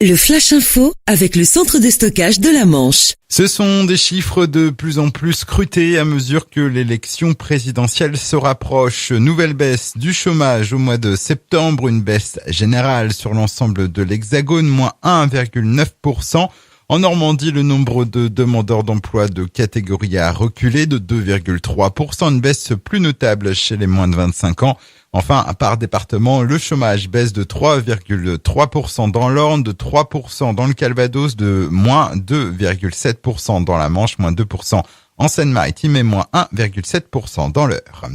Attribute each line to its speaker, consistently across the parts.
Speaker 1: Le Flash Info avec le centre de stockage de la Manche.
Speaker 2: Ce sont des chiffres de plus en plus scrutés à mesure que l'élection présidentielle se rapproche. Nouvelle baisse du chômage au mois de septembre, une baisse générale sur l'ensemble de l'Hexagone, moins 1,9%. En Normandie, le nombre de demandeurs d'emploi de catégorie A a reculé de 2,3%, une baisse plus notable chez les moins de 25 ans. Enfin, par département, le chômage baisse de 3,3% dans l'Orne, de 3% dans le Calvados, de moins 2,7% dans la Manche, moins 2% en Seine-Maritime et moins 1,7% dans l'Eure.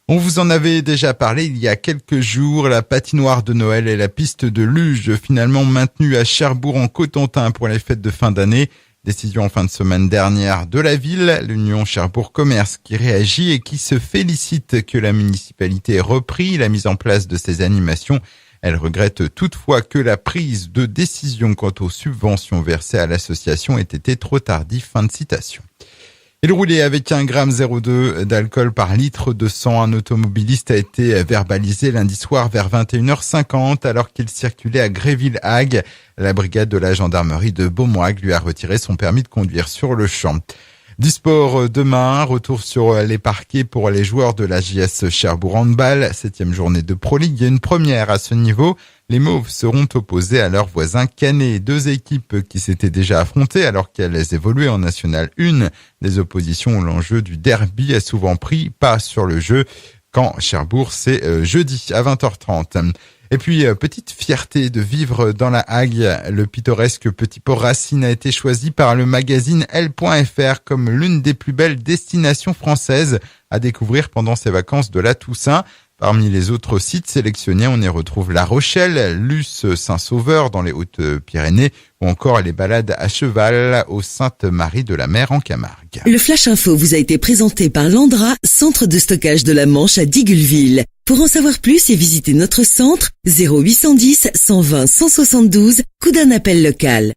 Speaker 2: On vous en avait déjà parlé il y a quelques jours, la patinoire de Noël et la piste de luge finalement maintenue à Cherbourg en Cotentin pour les fêtes de fin d'année. Décision en fin de semaine dernière de la ville, l'Union Cherbourg Commerce qui réagit et qui se félicite que la municipalité ait repris la mise en place de ces animations. Elle regrette toutefois que la prise de décision quant aux subventions versées à l'association ait été trop tardive. Fin de citation. Il roulait avec 1,02 g d'alcool par litre de sang. Un automobiliste a été verbalisé lundi soir vers 21h50 alors qu'il circulait à Gréville-Hague. La brigade de la gendarmerie de Beaumoig lui a retiré son permis de conduire sur le champ. Du sport demain, retour sur les parquets pour les joueurs de la JS Cherbourg Handball. 7e journée de Pro League, une première à ce niveau. Les Mauves seront opposés à leurs voisins Canet. Deux équipes qui s'étaient déjà affrontées alors qu'elles évoluaient en National 1. Des oppositions où l'enjeu du derby a souvent pris pas sur le jeu. Quand Cherbourg, c'est jeudi à 20h30. Et puis, petite fierté de vivre dans la Hague. Le pittoresque petit port Racine a été choisi par le magazine L.fr comme l'une des plus belles destinations françaises à découvrir pendant ces vacances de la Toussaint. Parmi les autres sites sélectionnés, on y retrouve La Rochelle, Luce, Saint-Sauveur dans les Hautes-Pyrénées ou encore les balades à cheval au Sainte-Marie-de-la-Mer en Camargue.
Speaker 1: Le Flash Info vous a été présenté par Landra, centre de stockage de la Manche à Digulleville. Pour en savoir plus et visiter notre centre, 0810 120 172, coup d'un appel local.